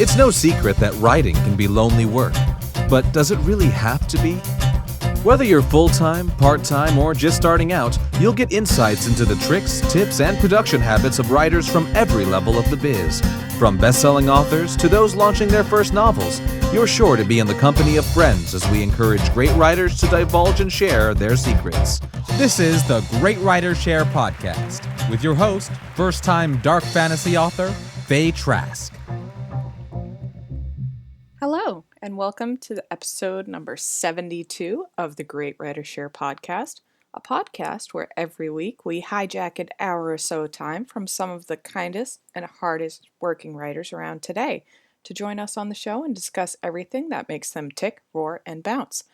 It's no secret that writing can be lonely work, but does it really have to be? Whether you're full-time, part-time, or just starting out, you'll get insights into the tricks, tips, and production habits of writers from every level of the biz. From best-selling authors to those launching their first novels, you're sure to be in the company of friends as we encourage great writers to divulge and share their secrets. This is the Great Writer Share podcast with your host, first-time dark fantasy author, Faye Trask. Hello, and welcome to episode number 72 of the Great Writer Share podcast, a podcast where every week we hijack an hour or so time from some of the kindest and hardest working writers around today to join us on the show and discuss everything that makes them tick, roar, and bounce.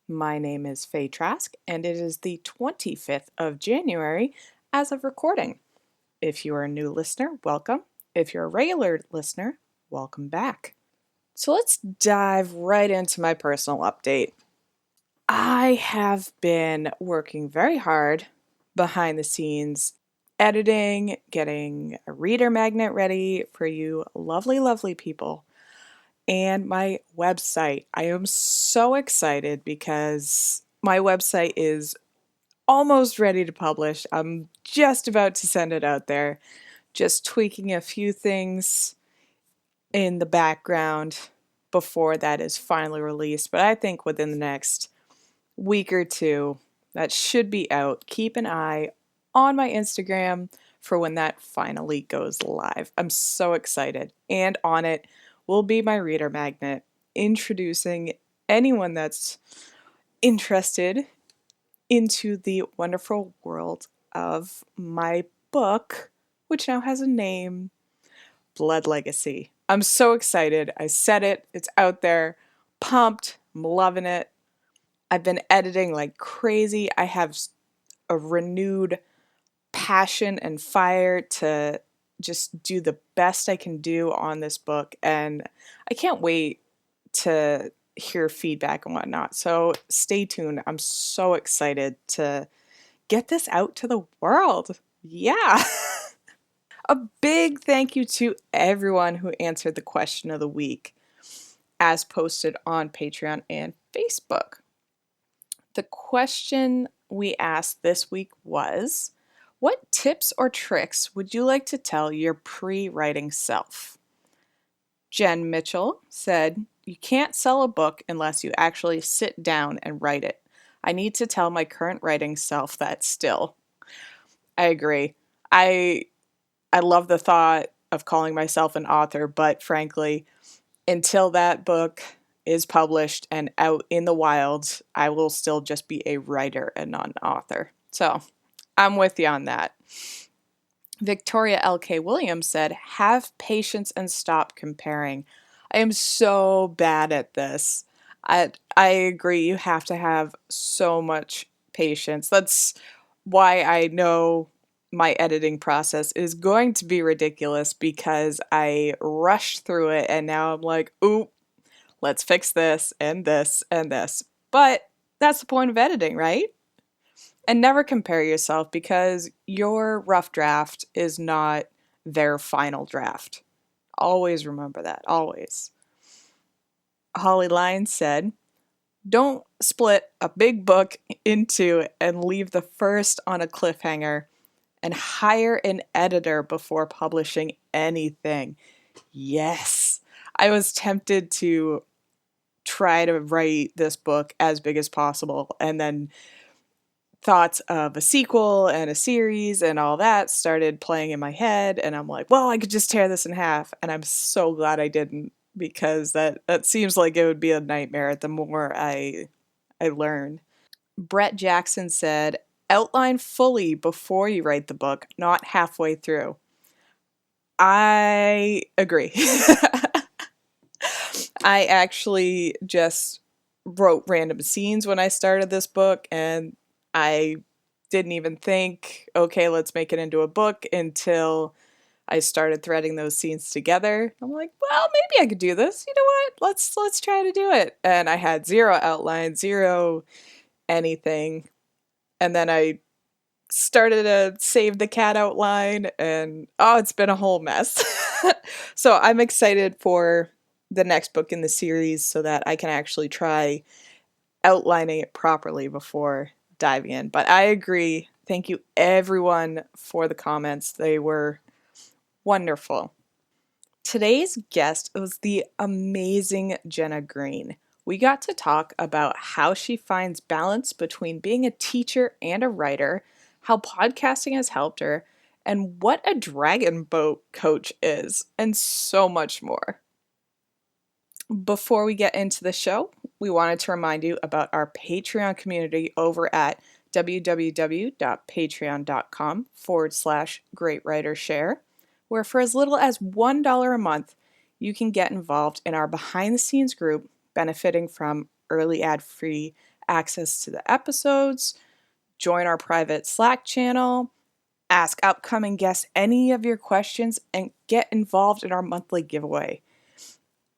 My name is Faye Trask, and it is the 25th of January as of recording. If you are a new listener, welcome. If you're a regular listener, welcome back. So let's dive right into my personal update. I have been working very hard behind the scenes, editing, getting a reader magnet ready for you lovely, lovely people, and my website. I am so excited because my website is almost ready to publish. I'm just about to send it out there, just tweaking a few things in the background before that is finally released. But I think within the next week or two, that should be out. Keep an eye on my Instagram for when that finally goes live. I'm so excited. And on it will be my reader magnet, introducing anyone that's interested into the wonderful world of my book, which now has a name, Blood Legacy. I'm so excited. I said it. It's out there. Pumped. I'm loving it. I've been editing like crazy. I have a renewed passion and fire to just do the best I can do on this book. And I can't wait to hear feedback and whatnot. So stay tuned. I'm so excited to get this out to the world. Yeah. A big thank you to everyone who answered the question of the week as posted on Patreon and Facebook. The question we asked this week was, what tips or tricks would you like to tell your pre-writing self? Jen Mitchell said, you can't sell a book unless you actually sit down and write it. I need to tell my current writing self that still. I agree. I love the thought of calling myself an author, but frankly, until that book is published and out in the wild, I will still just be a writer and not an author. So I'm with you on that. Victoria L.K. Williams said, have patience and stop comparing. I am so bad at this. I agree, you have to have so much patience. That's why I know my editing process is going to be ridiculous because I rushed through it and now I'm like, ooh, let's fix this and this and this. But that's the point of editing, right? And never compare yourself because your rough draft is not their final draft. Always remember that, always. Holly Lyons said, don't split a big book in two and leave the first on a cliffhanger, and hire an editor before publishing anything. Yes. I was tempted to try to write this book as big as possible, and then thoughts of a sequel and a series and all that started playing in my head, and I'm like, well, I could just tear this in half, and I'm so glad I didn't, because that seems like it would be a nightmare the more I learn. Brett Jackson said, outline fully before you write the book, not halfway through. I agree. I actually just wrote random scenes when I started this book, and I didn't even think, okay, let's make it into a book until I started threading those scenes together. I'm like, well, maybe I could do this. You know what? Let's try to do it. And I had zero outline, zero anything. And then I started to save the cat outline, and it's been a whole mess. So I'm excited for the next book in the series so that I can actually try outlining it properly before diving in. But I agree. Thank you everyone for the comments. They were wonderful. Today's guest was the amazing Jenna Greene. We got to talk about how she finds balance between being a teacher and a writer, how podcasting has helped her, and what a dragon boat coach is, and so much more. Before we get into the show, we wanted to remind you about our Patreon community over at www.patreon.com/greatwritershare, where for as little as $1 a month, you can get involved in our behind the scenes group, benefiting from early ad-free access to the episodes, join our private Slack channel, ask upcoming guests any of your questions, and get involved in our monthly giveaway.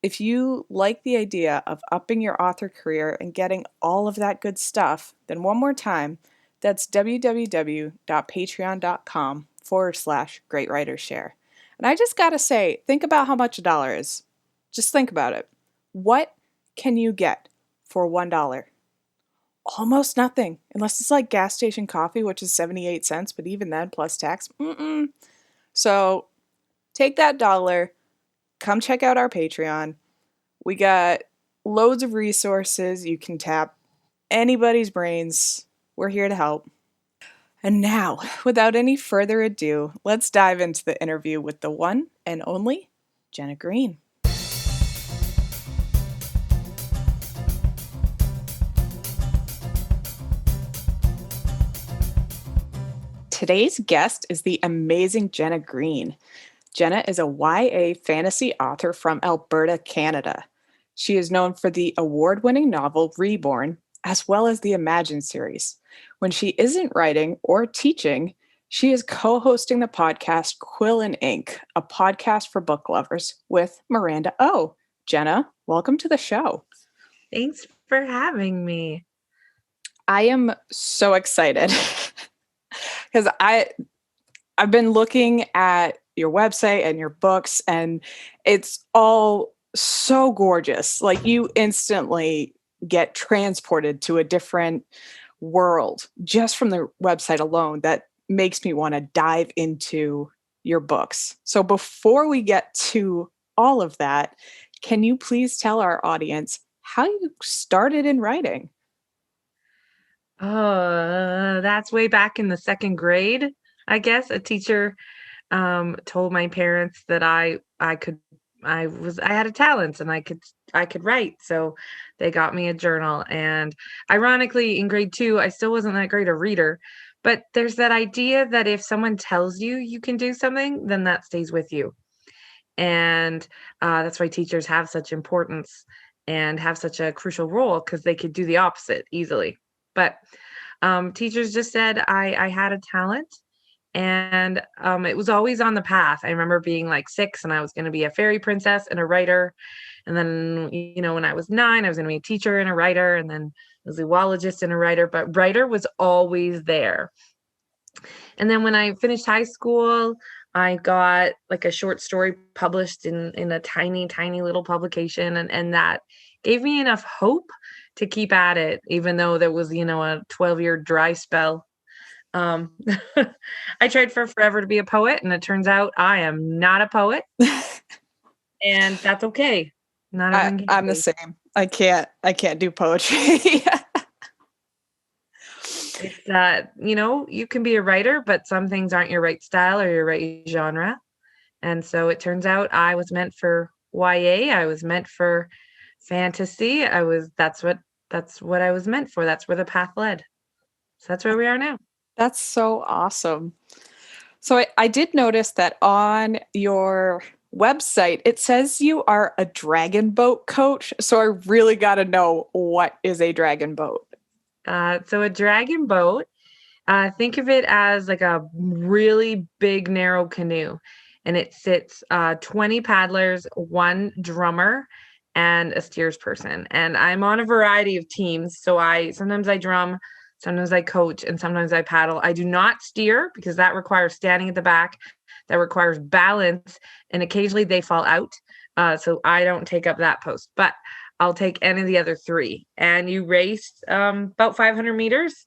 If you like the idea of upping your author career and getting all of that good stuff, then one more time, that's www.patreon.com/greatwritershare. And I just gotta say, think about how much $1 is. Just think about it. What can you get for $1? Almost nothing, unless it's like gas station coffee, which is 78 cents, but even then, plus tax, So take that $1, come check out our Patreon. We got loads of resources. You can tap anybody's brains. We're here to help. And now, without any further ado, let's dive into the interview with the one and only Jenna Greene. Today's guest is the amazing Jenna Greene. Jenna is a YA fantasy author from Alberta, Canada. She is known for the award-winning novel REBORN, as well as the Imagine series. When she isn't writing or teaching, she is co-hosting the podcast Quill and Ink, a podcast for book lovers with Miranda Oh. Jenna, welcome to the show. Thanks for having me. I am so excited because I've been looking at your website and your books, and it's all so gorgeous. Like, you instantly get transported to a different world just from the website alone. That makes me want to dive into your books. So before we get to all of that, can you please tell our audience how you started in writing? Oh, that's way back in the second grade, I guess. A teacher told my parents that I had a talent and I could write. So they got me a journal. And ironically, in grade 2, I still wasn't that great a reader. But there's that idea that if someone tells you you can do something, then that stays with you. And that's why teachers have such importance and have such a crucial role, because they could do the opposite easily. But teachers just said I had a talent. And it was always on the path. I remember being like 6 and I was going to be a fairy princess and a writer. And then, when I was 9, I was going to be a teacher and a writer, and then a zoologist and a writer. But writer was always there. And then when I finished high school, I got like a short story published in a tiny, tiny little publication. And that gave me enough hope to keep at it, even though there was, a 12-year dry spell. I tried for forever to be a poet, and it turns out I am not a poet, and that's okay. Not everyone can I'm the same. I can't do poetry. It's you can be a writer, but some things aren't your right style or your right genre. And so it turns out I was meant for YA. I was meant for fantasy. That's what I was meant for. That's where the path led. So that's where we are now. That's so awesome. So I did notice that on your website, it says you are a dragon boat coach. So I really got to know, what is a dragon boat? So a dragon boat, think of it as like a really big, narrow canoe. And it sits 20 paddlers, 1 drummer, and a steers person. And I'm on a variety of teams. So sometimes I drum, sometimes I coach, and sometimes I paddle. I do not steer, because that requires standing at the back. That requires balance, and occasionally they fall out. So I don't take up that post, but I'll take any of the other three. And you race about 500 meters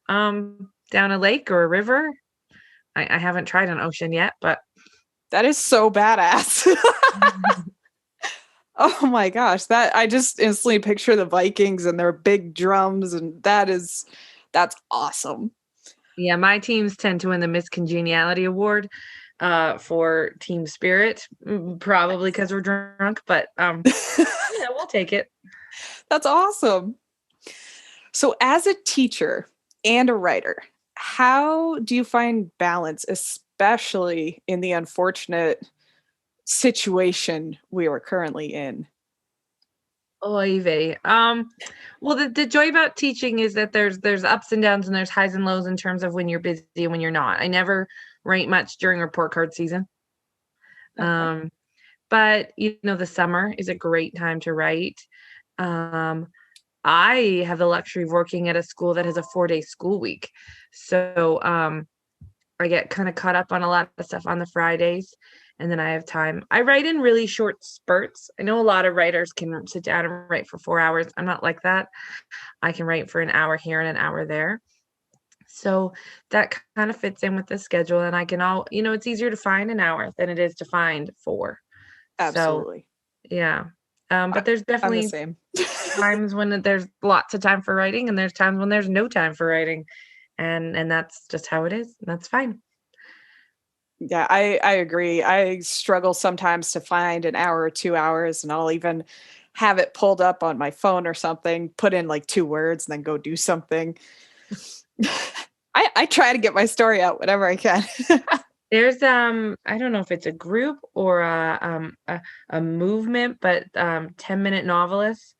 down a lake or a river. I haven't tried an ocean yet, but That is so badass. Oh my gosh, that I just instantly picture the Vikings and their big drums, and that's awesome. yeah, my teams tend to win the Miss Congeniality Award for team spirit, probably because we're drunk, but yeah, we'll take it. That's awesome. So, as a teacher and a writer, how do you find balance, especially in the unfortunate situation we are currently in? Oy vey. Well, the joy about teaching is that there's ups and downs and there's highs and lows in terms of when you're busy and when you're not. I never write much during report card season. Okay. Um, but the summer is a great time to write. Um, I have the luxury of working at a school that has a 4-day school week. So I get kind of caught up on a lot of stuff on the Fridays, and then I have time. I write in really short spurts. I know a lot of writers can sit down and write for 4 hours. I'm not like that. I can write for an hour here and an hour there. So that kind of fits in with the schedule, and I can it's easier to find an hour than it is to find 4. So Absolutely. yeah. I, But there's I'm the definitely same. times when there's lots of time for writing, and there's times when there's no time for writing. And that's just how it is. And that's fine. Yeah, I agree. I struggle sometimes to find an hour or 2 hours, and I'll even have it pulled up on my phone or something, put in like 2 words, and then go do something. I try to get my story out whenever I can. There's I don't know if it's a group or a movement, but 10-minute novelists,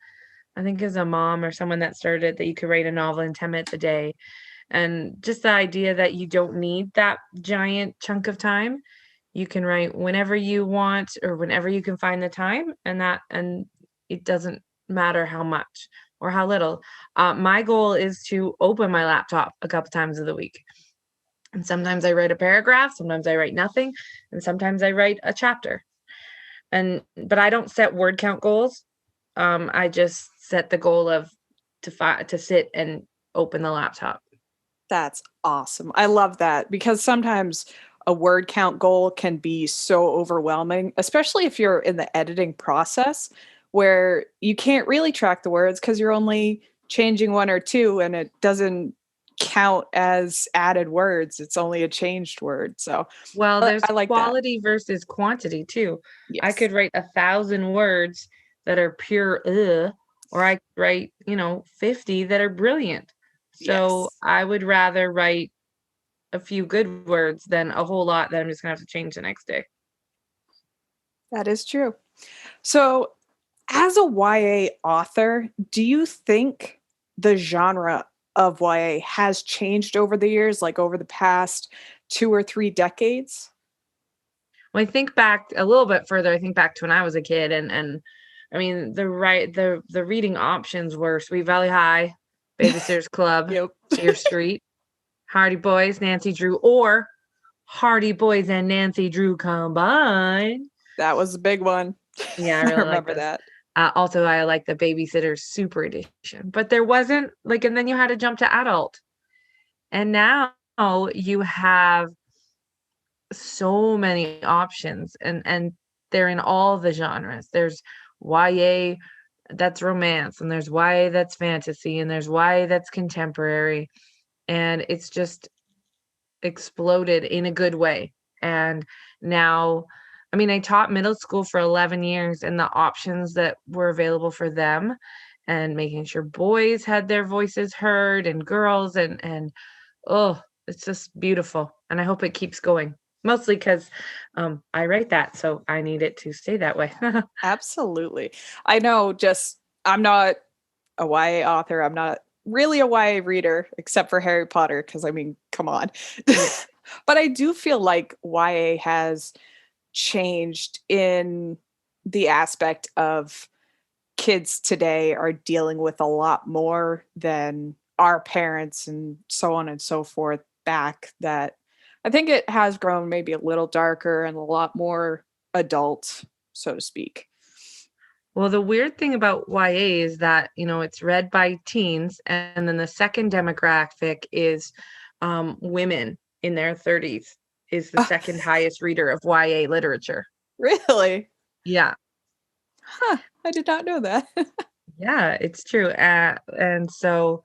I think is a mom or someone that started that you could write a novel in 10 minutes a day. And just the idea that you don't need that giant chunk of time. You can write whenever you want or whenever you can find the time, and it doesn't matter how much or how little. My goal is to open my laptop a couple times of the week. And sometimes I write a paragraph, sometimes I write nothing, and sometimes I write a chapter. But I don't set word count goals. I just set the goal of to sit and open the laptop. That's awesome. I love that because sometimes a word count goal can be so overwhelming, especially if you're in the editing process where you can't really track the words because you're only changing one or two and it doesn't count as added words. It's only a changed word. So Well, there's I like that. quality versus quantity too. I Yes. could write 1,000 words that are pure or I could write, 50 that are brilliant. So Yes. I would rather write a few good words than a whole lot that I'm just gonna have to change the next day. That is true. So, as a YA author, do you think the genre of YA has changed over the years, like over the past 2 or 3 decades? When I think back a little bit further, I think back to when I was a kid and I mean the reading options were Sweet Valley High, Babysitter's Club, Yep. Fear Street, Hardy Boys, Nancy Drew, or Hardy Boys and Nancy Drew combined. That was a big one. Yeah, I I really like remember this. that. Also, I like the Babysitter's Super Edition, but there wasn't like, and then you had to jump to adult, and now you have so many options, and they're in all the genres. There's YA that's romance, and there's YA that's fantasy, and there's YA that's contemporary, and it's just exploded in a good way. And now, I mean, I taught middle school for 11 years, and the options that were available for them and making sure boys had their voices heard and girls and oh, it's just beautiful. And I hope it keeps going. Mostly because I write that, so I need it to stay that way. Absolutely. I know just I'm not a YA author. I'm not really a YA reader except for Harry Potter because I mean, come on. Yeah. But I do feel like YA has changed in the aspect of kids today are dealing with a lot more than our parents and so on and so forth back that I think it has grown maybe a little darker and a lot more adult. so to speak. Well, the weird thing about YA is that, it's read by teens, and then the second demographic is women in their 30s is the second highest reader of YA literature. Really? Yeah. Huh. I did not know that. Yeah, it's true. And so,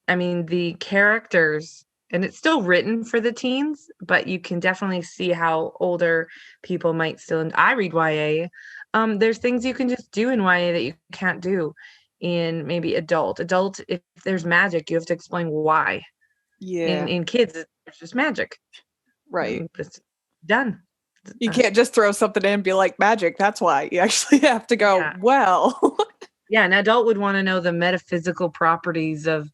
I mean, the characters, and it's still written for the teens, but you can definitely see how older people might still, and I read YA. There's things you can just do in YA that you can't do in maybe adult. If there's magic, you have to explain why. Yeah. In kids, it's just magic. Right. It's done. You can't just throw something in and be like, magic, that's why. You actually have to go, Yeah. well. Yeah, an adult would want to know the metaphysical properties of.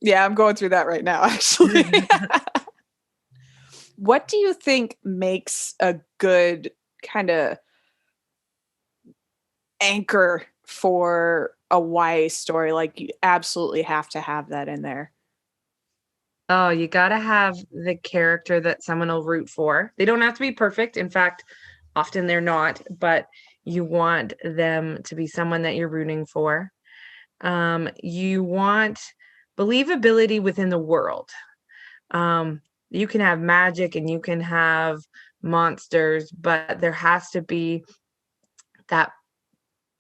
Yeah, I'm going through that right now, actually. What do you think makes a good kind of anchor for a YA story? Like, you absolutely have to have that in there. Oh, you got to have the character that someone will root for. They don't have to be perfect. In fact, often they're not, but you want them to be someone that you're rooting for. You want believability within the world. You can have magic and you can have monsters, but there has to be that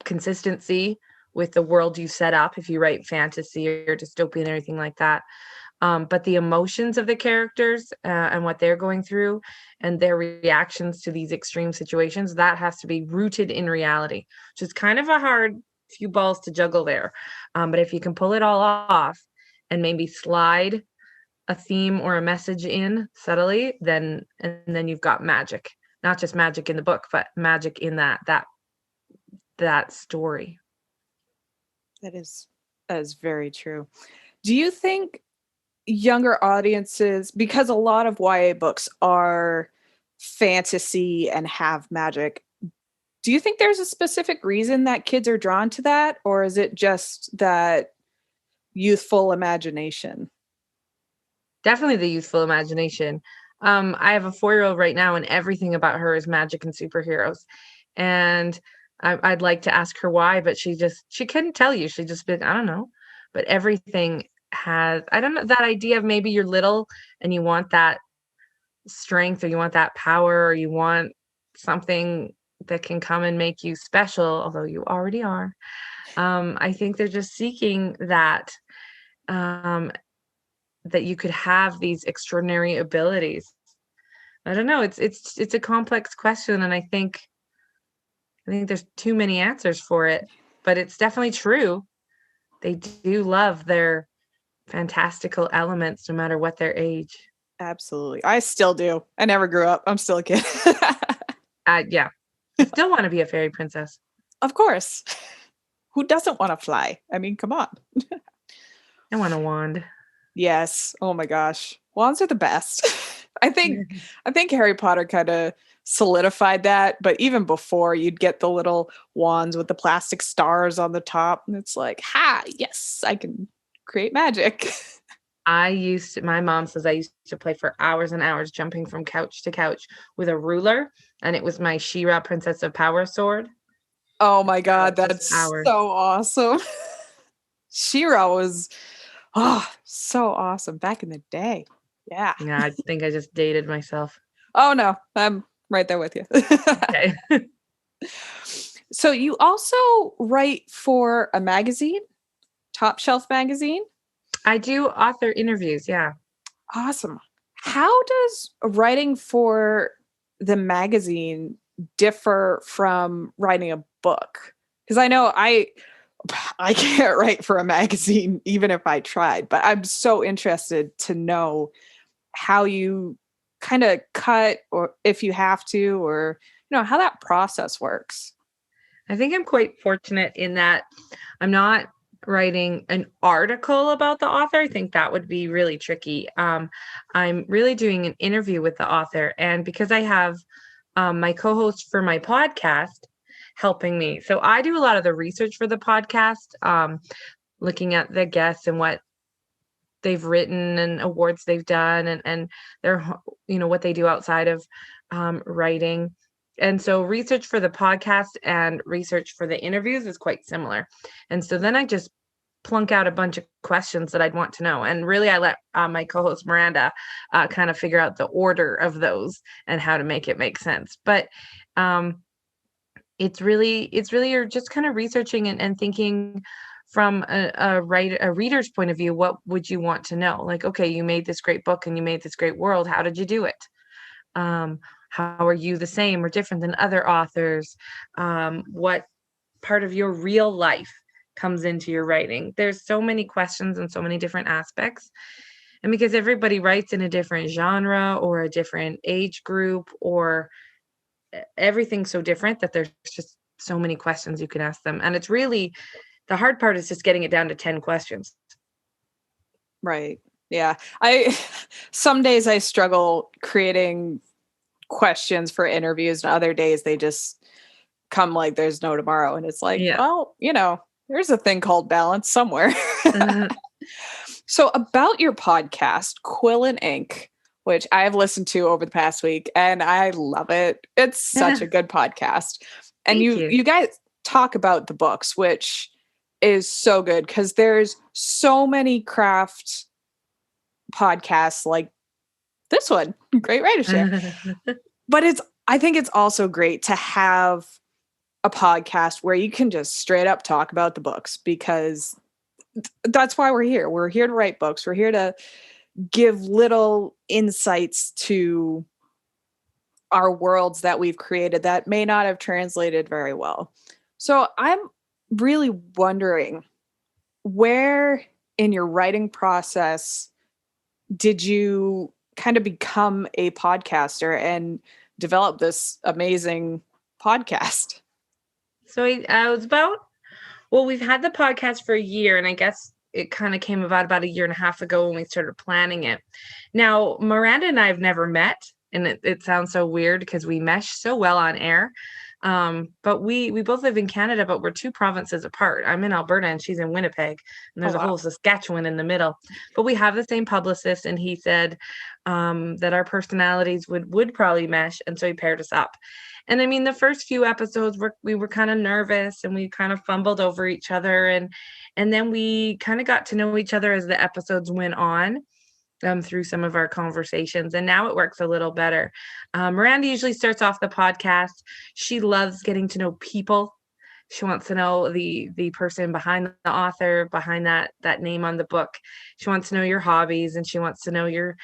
consistency with the world you set up if you write fantasy or dystopian or anything like that. But the emotions of the characters and what they're going through and their reactions to these extreme situations, that has to be rooted in reality, which is kind of a hard few balls to juggle there. But if you can pull it all off and maybe slide a theme or a message in subtly, then you've got magic. Not just magic in the book, but magic in that story. That is very true. Do you think younger audiences, because a lot of YA books are fantasy and have magic, do you think there's a specific reason that kids are drawn to that, or is it just that youthful imagination? Definitely the youthful imagination. I have a 4-year-old right now, and everything about her is magic and superheroes. And I'd like to ask her why, but she couldn't tell you. She just been, I don't know. But everything has, I don't know, that idea of maybe you're little and you want that strength, or you want that power, or you want something that can come and make you special, although you already are. I think they're just seeking that. That you could have these extraordinary abilities. I don't know. It's a complex question, and I think there's too many answers for it, but it's definitely true. They do love their fantastical elements, no matter what their age. Absolutely. I still do. I never grew up. I'm still a kid. Yeah. I still want to be a fairy princess. Of course. Who doesn't want to fly? I mean, come on. I want a wand. Yes. Oh my gosh. Wands are the best. I think Harry Potter kind of solidified that, but even before, you'd get the little wands with the plastic stars on the top, and it's like, yes, I can create magic. My mom says I used to play for hours and hours, jumping from couch to couch with a ruler, and it was my She-Ra Princess of Power sword. Oh my god, that's so awesome. She-Ra was so awesome back in the day. Yeah. Yeah, I think I just dated myself. Oh no, I'm right there with you. Okay. So you also write for a magazine, Top Shelf Magazine? I do author interviews, yeah. Awesome. How does writing for the magazine differ from writing a book? Because I know I can't write for a magazine even if I tried, but I'm so interested to know how you kind of cut, or if you have to, or how that process works. I think I'm quite fortunate in that I'm not writing an article about the author. I think that would be really tricky. I'm really doing an interview with the author, and because I have my co-host for my podcast helping me, so I do a lot of the research for the podcast, looking at the guests and what they've written and awards they've done, and their what they do outside of writing. And so research for the podcast and research for the interviews is quite similar. And so then I just plunk out a bunch of questions that I'd want to know. And really, I let my co-host Miranda kind of figure out the order of those and how to make it make sense. But it's really you're just kind of researching and thinking from a reader's point of view. What would you want to know? Like, okay, you made this great book and you made this great world. How did you do it? How are you the same or different than other authors? What part of your real life comes into your writing? There's so many questions and so many different aspects. And because everybody writes in a different genre or a different age group, or everything's so different, that there's just so many questions you can ask them. And it's really, the hard part is just getting it down to 10 questions. Right. Yeah. Some days I struggle creating questions for interviews, and other days they just come like there's no tomorrow. And it's like, Yeah. well, there's a thing called balance somewhere. So about your podcast, Quill and Ink, which I have listened to over the past week, and I love it. It's such a good podcast. And Thank you guys talk about the books, which is so good because there's so many craft podcasts like this one, Great Writer Share. But I think it's also great to have a podcast where you can just straight up talk about the books, because that's why we're here. We're here to write books. We're here to give little insights to our worlds that we've created that may not have translated very well. So I'm really wondering, where in your writing process did you kind of become a podcaster and develop this amazing podcast? So I was we've had the podcast for a year, and I guess it kind of came about a year and a half ago when we started planning it. Now, Miranda and I have never met, and it sounds so weird because we mesh so well on air. But we both live in Canada, but we're 2 provinces apart. I'm in Alberta and she's in Winnipeg, and there's a whole Saskatchewan in the middle. But we have the same publicist, and he said that our personalities would probably mesh, and so he paired us up. And I mean, the first few episodes we were kind of nervous, and we kind of fumbled over each other, and then we kind of got to know each other as the episodes went on. Through some of our conversations, and now it works a little better. Miranda usually starts off the podcast. She loves getting to know people. She wants to know the person behind the author, behind that name on the book. She wants to know your hobbies, and she wants to know your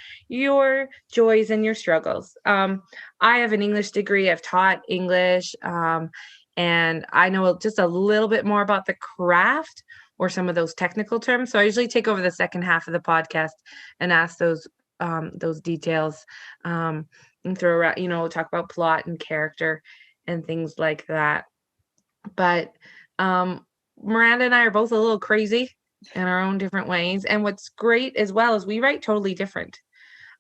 joys and your struggles. I have an English degree. I've taught English, and I know just a little bit more about the craft or some of those technical terms. So I usually take over the second half of the podcast and ask those details, and throw around, talk about plot and character and things like that. But Miranda and I are both a little crazy in our own different ways. And what's great as well is we write totally different.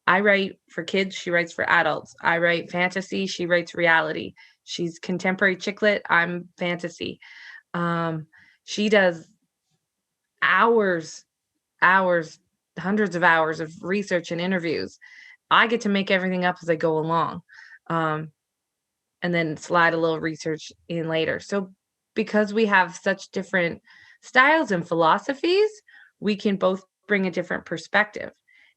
I write for kids. She writes for adults. I write fantasy. She writes reality. She's contemporary chick lit. I'm fantasy. She does hours, hundreds of hours of research and interviews. I get to make everything up as I go along, and then slide a little research in later. So because we have such different styles and philosophies, we can both bring a different perspective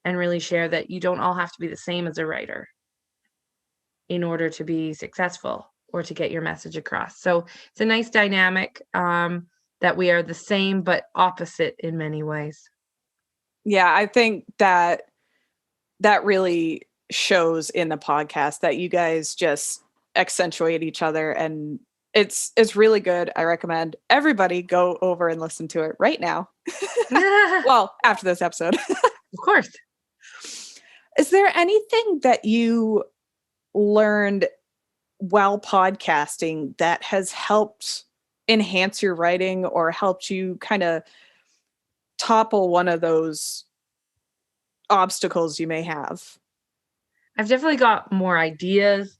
and really share that you don't all have to be the same as a writer in order to be successful or to get your message across. So it's a nice dynamic, that we are the same but opposite in many ways. Yeah, I think that really shows in the podcast that you guys just accentuate each other, and it's really good. I recommend everybody go over and listen to it right now. Well, after this episode. Of course. Is there anything that you learned while podcasting that has helped enhance your writing or helped you kind of topple one of those obstacles you may have? I've definitely got more ideas.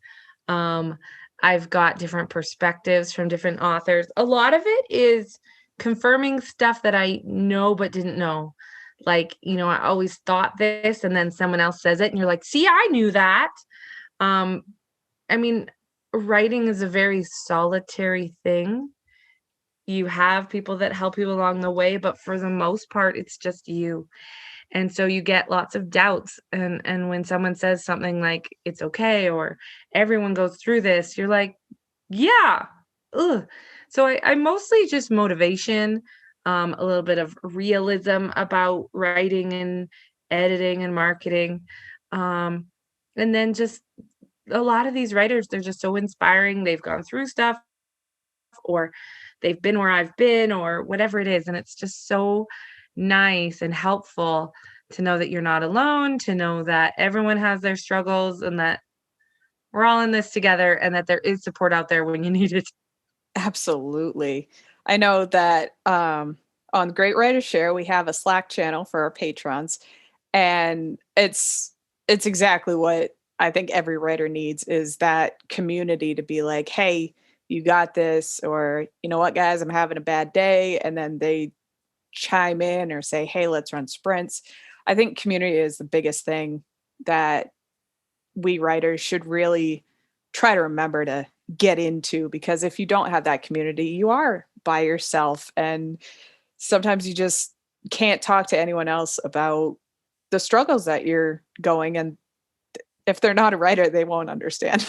I've got different perspectives from different authors. A lot of it is confirming stuff that I know but didn't know. Like, I always thought this, and then someone else says it, and you're like, see, I knew that. I mean, writing is a very solitary thing. You have people that help you along the way, but for the most part, it's just you. And so you get lots of doubts. And when someone says something like, it's okay, or everyone goes through this, you're like, yeah. Ugh. So I mostly just motivation, a little bit of realism about writing and editing and marketing. Um, and then just a lot of these writers, they're just so inspiring. They've gone through stuff, or they've been where I've been, or whatever it is. And it's just so nice and helpful to know that you're not alone, to know that everyone has their struggles and that we're all in this together and that there is support out there when you need it. Absolutely. I know that on Great Writer Share, we have a Slack channel for our patrons, and it's exactly what I think every writer needs, is that community to be like, hey, you got this, or you know what, guys, I'm having a bad day, and then they chime in or say, hey, let's run sprints. I think community is the biggest thing that we writers should really try to remember to get into, because if you don't have that community, you are by yourself, and sometimes you just can't talk to anyone else about the struggles that you're going, and if they're not a writer, they won't understand.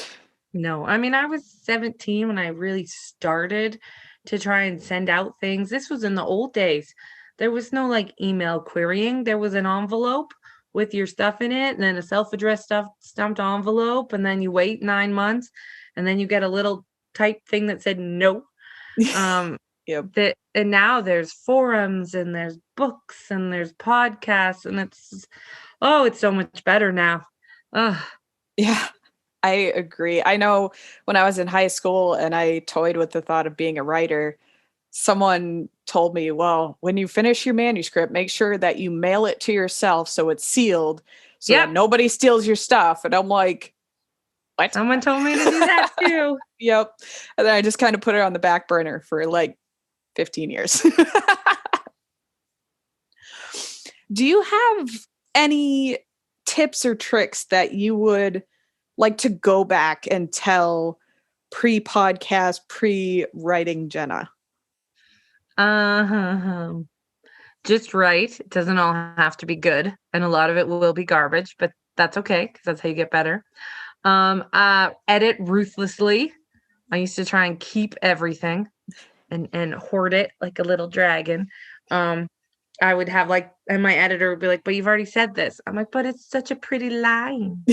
No, I mean, I was 17 when I really started to try and send out things. This was in the old days. There was no like email querying. There was an envelope with your stuff in it, and then a self-addressed stuff stamped envelope, and then you wait 9 months, and then you get a little type thing that said no. Um, Yep. and now there's forums and there's books and there's podcasts, and it's so much better now. Ugh. Yeah, I agree. I know when I was in high school and I toyed with the thought of being a writer, someone told me, well, when you finish your manuscript, make sure that you mail it to yourself so it's sealed so that Yep. nobody steals your stuff. And I'm like, what? Someone told me to do that too. Yep. And then I just kind of put it on the back burner for like 15 years. Do you have any tips or tricks that you would like to go back and tell pre-podcast, pre-writing Jenna? Uh-huh. Just write. It doesn't all have to be good, and a lot of it will be garbage, but that's okay because that's how you get better. Edit ruthlessly. I used to try and keep everything and hoard it like a little dragon. I would have and my editor would be like, "But you've already said this." I'm like, "But it's such a pretty line."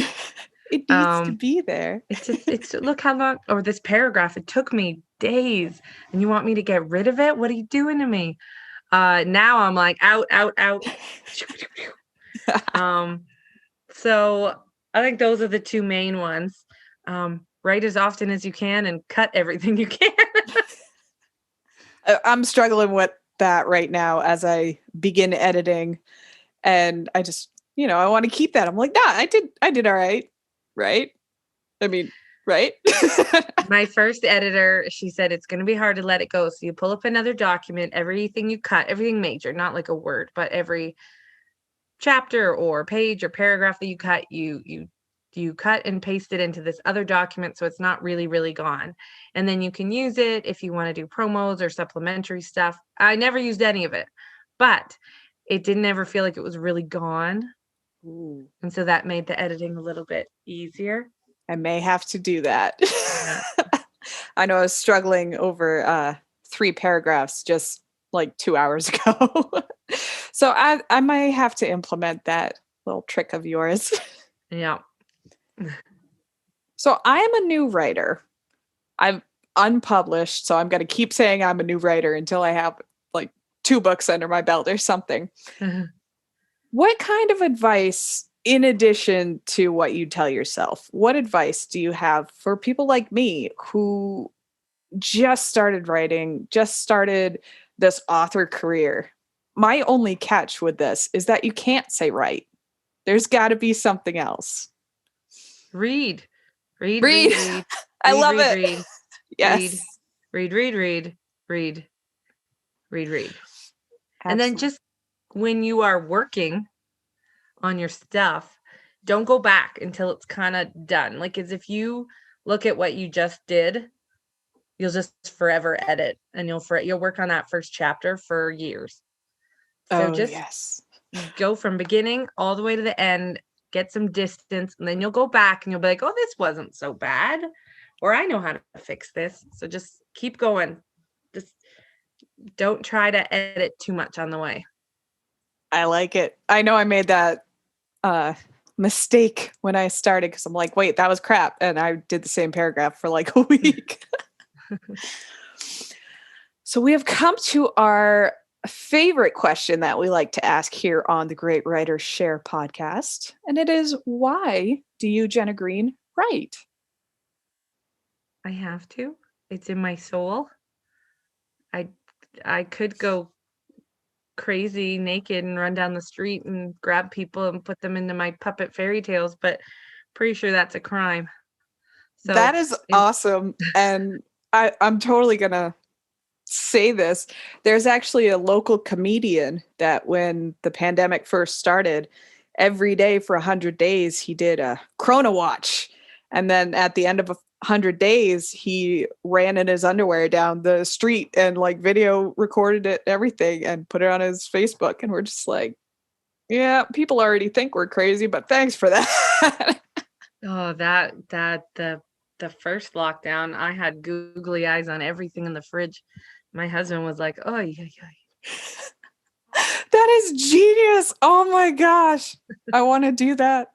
It needs to be there. It's look how long, or this paragraph, it took me days, and you want me to get rid of it? What are you doing to me? Now I'm like, out. So I think those are the two main ones. Write as often as you can and cut everything you can. I'm struggling with that right now as I begin editing, and I just, I want to keep that. I'm like, nah, I did all right. Right? I mean, right? My first editor, she said, it's going to be hard to let it go. So you pull up another document, everything you cut, everything major, not like a word, but every chapter or page or paragraph that you cut, you cut and paste it into this other document, so it's not really, really gone. And then you can use it if you want to do promos or supplementary stuff. I never used any of it, but it didn't ever feel like it was really gone. Ooh. And so that made the editing a little bit easier. I may have to do that. Yeah. I know I was struggling over 3 paragraphs just like 2 hours ago. So I might have to implement that little trick of yours. Yeah. So I am a new writer. I'm unpublished, so I'm going to keep saying I'm a new writer until I have like 2 books under my belt or something. What kind of advice, in addition to what you tell yourself, what advice do you have for people like me who just started writing, just started this author career? My only catch with this is that you can't say write. There's got to be something else. Read. I love it. Yes. Read. And then just when you are working on your stuff, don't go back until it's kind of done. Like, as if you look at what you just did, you'll just forever edit, and you'll work on that first chapter for years. So Oh, just yes. go from beginning all the way to the end, get some distance, and then you'll go back and you'll be like, oh, this wasn't so bad, or I know how to fix this. So just keep going. Just don't try to edit too much on the way. I like it. I know I made that mistake when I started because I'm like, wait, that was crap. And I did the same paragraph for like a week. So we have come to our favorite question that we like to ask here on the Great Writers Share podcast. And it is, why do you, Jenna Greene, write? I have to. It's in my soul. I could go crazy naked and run down the street and grab people and put them into my puppet fairy tales, but pretty sure that's a crime. So that is awesome. And I'm totally going to say this. There's actually a local comedian that when the pandemic first started, every day for 100 days, he did a Chrono Watch. And then at the end of 100 days, he ran in his underwear down the street and like video recorded it, everything, and put it on his Facebook. And we're just like, yeah, people already think we're crazy, but thanks for that. Oh, the first lockdown, I had googly eyes on everything in the fridge. My husband was like, oh, yeah. That is genius. Oh my gosh. I want to do that.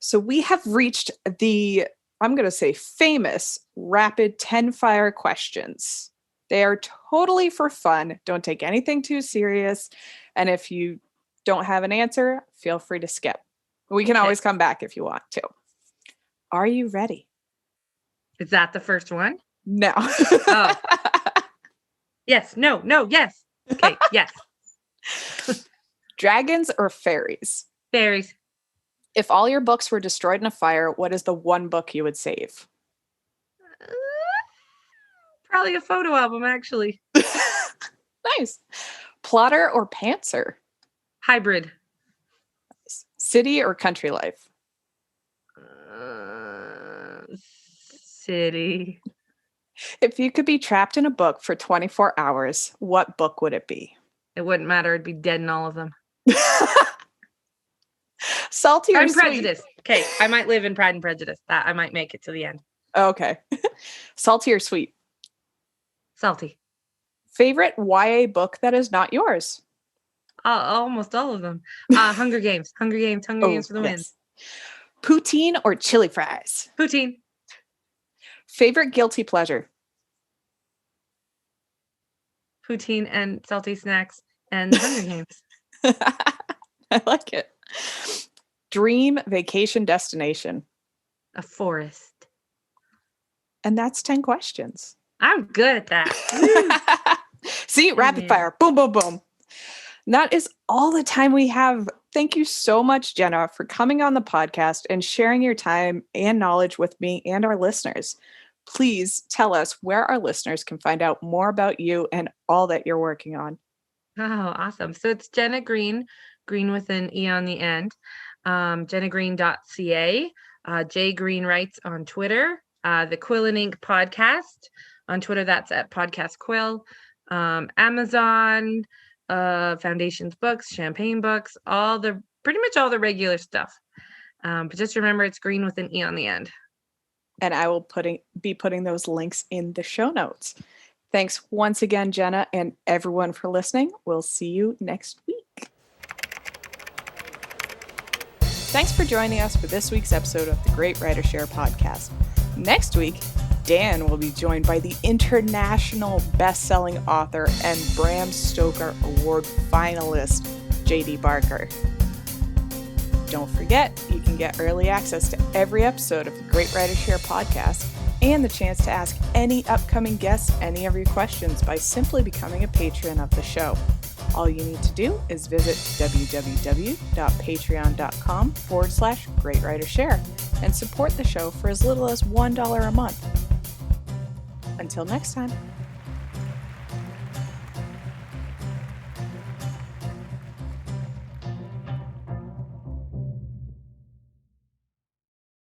So we have reached the, I'm going to say, famous rapid 10-fire questions. They are totally for fun. Don't take anything too serious. And if you don't have an answer, feel free to skip. We can always come back if you want to. Are you ready? Is that the first one? No. Oh. Yes. No. Yes. Okay. Yes. Dragons or fairies? Fairies. If all your books were destroyed in a fire, what is the one book you would save? Probably a photo album, actually. Nice. Plotter or pantser? Hybrid. City or country life? City. If you could be trapped in a book for 24 hours, what book would it be? It wouldn't matter. I'd be dead in all of them. Salty or Pride and sweet? Prejudice. Okay, I might live in Pride and Prejudice. That I might make it to the end. Okay. Salty or sweet? Salty. Favorite YA book that is not yours? Almost all of them. Hunger Games. Hunger Games for the win. Poutine or chili fries? Poutine. Favorite guilty pleasure? Poutine and salty snacks and Hunger Games. I like it. Dream vacation destination? A forest. And that's 10 questions. I'm good at that. See, rapid fire. Boom, boom, boom. And that is all the time we have. Thank you so much, Jenna, for coming on the podcast and sharing your time and knowledge with me and our listeners. Please tell us where our listeners can find out more about you and all that you're working on. Oh, awesome. So it's Jenna Greene, Green with an E on the end, jennagreene.ca, Jay Green Writes on Twitter, the Quill and Ink podcast on Twitter, that's at Podcast Quill, Amazon, Foundations Books, Champagne Books, pretty much all the regular stuff. But just remember, it's Green with an E on the end. And I will be putting those links in the show notes. Thanks once again, Jenna, and everyone for listening. We'll see you next week. Thanks for joining us for this week's episode of the Great Writer Share podcast. Next week, Dan will be joined by the international best-selling author and Bram Stoker Award finalist, J.D. Barker. Don't forget, you can get early access to every episode of the Great Writer Share podcast and the chance to ask any upcoming guests any of your questions by simply becoming a patron of the show. All you need to do is visit www.patreon.com/GreatWriterShare and support the show for as little as $1 a month. Until next time.